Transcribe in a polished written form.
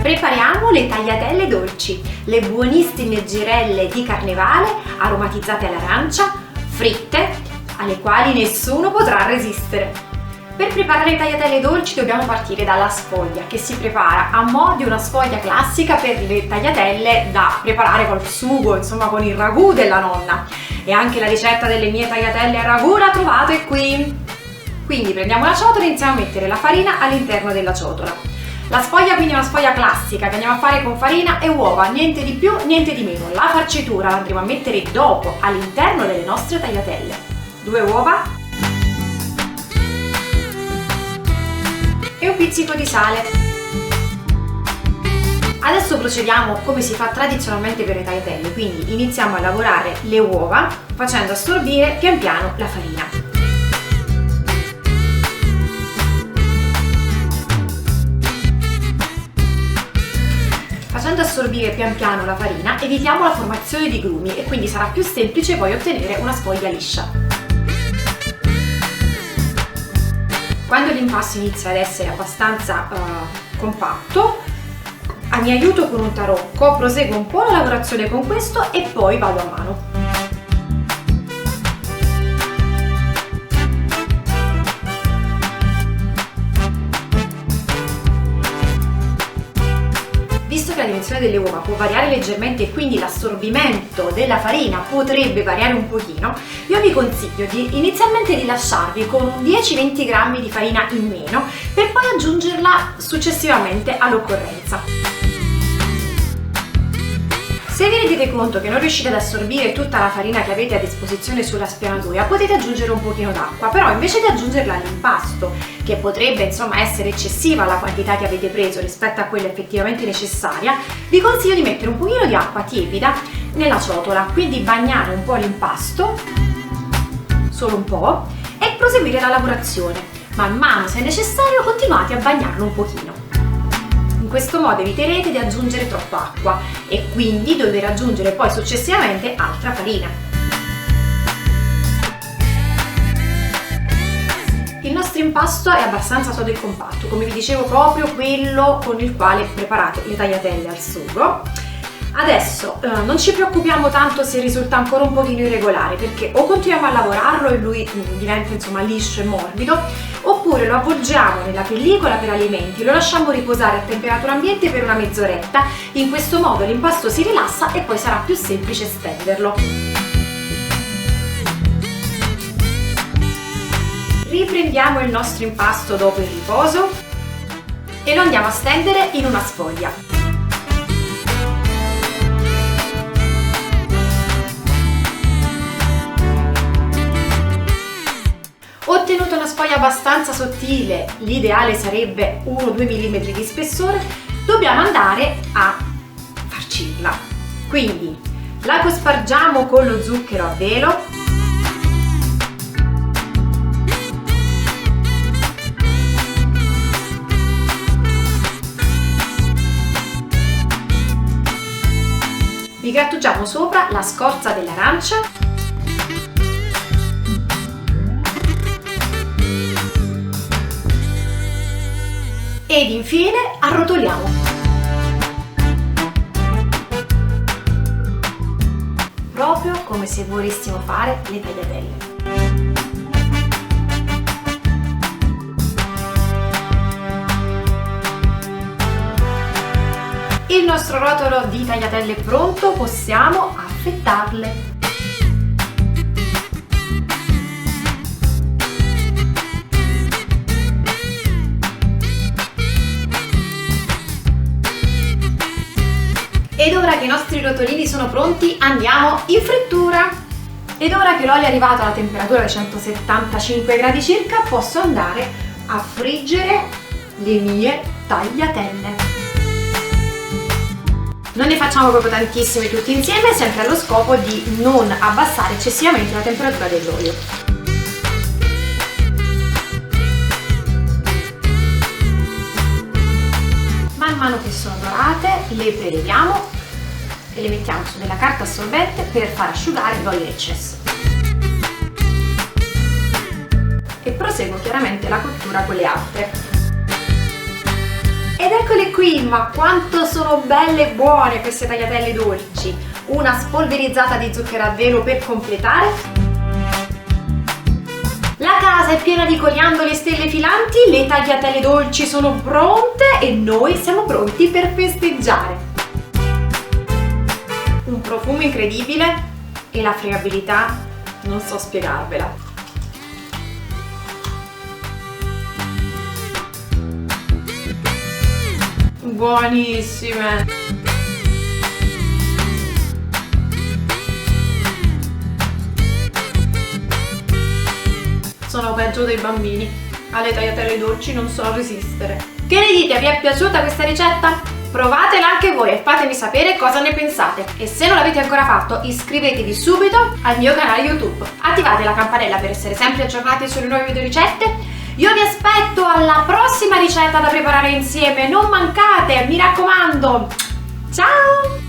Prepariamo le tagliatelle dolci, le buonissime girelle di carnevale aromatizzate all'arancia, fritte, alle quali nessuno potrà resistere. Per preparare le tagliatelle dolci dobbiamo partire dalla sfoglia, che si prepara a mo' di una sfoglia classica per le tagliatelle da preparare col sugo, insomma con il ragù della nonna. E anche la ricetta delle mie tagliatelle a ragù la trovate qui! Quindi prendiamo la ciotola e iniziamo a mettere la farina all'interno della ciotola. La sfoglia quindi è una sfoglia classica che andiamo a fare con farina e uova, niente di più, niente di meno. La farcitura la andremo a mettere dopo all'interno delle nostre tagliatelle. 2 uova e un pizzico di sale. Adesso procediamo come si fa tradizionalmente per le tagliatelle, quindi iniziamo a lavorare le uova facendo assorbire pian piano la farina. Facendo assorbire pian piano la farina evitiamo la formazione di grumi e quindi sarà più semplice poi ottenere una sfoglia liscia. Quando l'impasto inizia ad essere abbastanza compatto, mi aiuto con un tarocco, proseguo un po' la lavorazione con questo e poi vado a mano. Visto che la dimensione delle uova può variare leggermente e quindi l'assorbimento della farina potrebbe variare un pochino, io vi consiglio inizialmente di lasciarvi con un 10-20 grammi di farina in meno per poi aggiungerla successivamente all'occorrenza. Se vi rendete conto che non riuscite ad assorbire tutta la farina che avete a disposizione sulla spianatura, potete aggiungere un pochino d'acqua, però invece di aggiungerla all'impasto, che potrebbe insomma essere eccessiva la quantità che avete preso rispetto a quella effettivamente necessaria, vi consiglio di mettere un pochino di acqua tiepida nella ciotola, quindi bagnare un po' l'impasto, solo un po', e proseguire la lavorazione. Man mano, se è necessario, continuate a bagnarlo un pochino. In questo modo eviterete di aggiungere troppa acqua e quindi dover aggiungere poi successivamente altra farina. Il nostro impasto è abbastanza sodo e compatto, come vi dicevo proprio quello con il quale preparate le tagliatelle al sugo. Adesso non ci preoccupiamo tanto se risulta ancora un pochino irregolare, perché o continuiamo a lavorarlo e lui diventa insomma liscio e morbido, oppure lo avvolgiamo nella pellicola per alimenti, lo lasciamo riposare a temperatura ambiente per una mezz'oretta. In questo modo l'impasto si rilassa e poi sarà più semplice stenderlo. Riprendiamo il nostro impasto dopo il riposo e lo andiamo a stendere in una sfoglia. Ottenuto una sfoglia abbastanza sottile, l'ideale sarebbe 1-2 mm di spessore, dobbiamo andare a farcirla. Quindi la cospargiamo con lo zucchero a velo, vi grattugiamo sopra la scorza dell'arancia ed infine arrotoliamo. Proprio come se volessimo fare le tagliatelle. Il nostro rotolo di tagliatelle è pronto, possiamo affettarle. Ed ora che i nostri rotolini sono pronti, andiamo in frittura. Ed ora che l'olio è arrivato alla temperatura di 175 gradi circa, posso andare a friggere le mie tagliatelle. Non ne facciamo proprio tantissime tutti insieme, sempre allo scopo di non abbassare eccessivamente la temperatura dell'olio. Man mano che sono dorate le preleviamo e le mettiamo su della carta assorbente per far asciugare l'olio in eccesso. E proseguo chiaramente la cottura con le altre. Ed eccole qui, ma quanto sono belle e buone queste tagliatelle dolci! Una spolverizzata di zucchero a velo per completare. La casa è piena di coriandoli e stelle filanti, le tagliatelle dolci sono pronte e noi siamo pronti per festeggiare. Un profumo incredibile e la fregabilità non so spiegarvela. Buonissime! Sono peggio dei bambini. Alle tagliatelle dolci non so resistere. Che ne dite? Vi è piaciuta questa ricetta? Provatela anche voi e fatemi sapere cosa ne pensate. E se non l'avete ancora fatto, iscrivetevi subito al mio canale YouTube. Attivate la campanella per essere sempre aggiornati sulle nuove video ricette. Io vi aspetto alla prossima ricetta da preparare insieme, non mancate, mi raccomando! Ciao!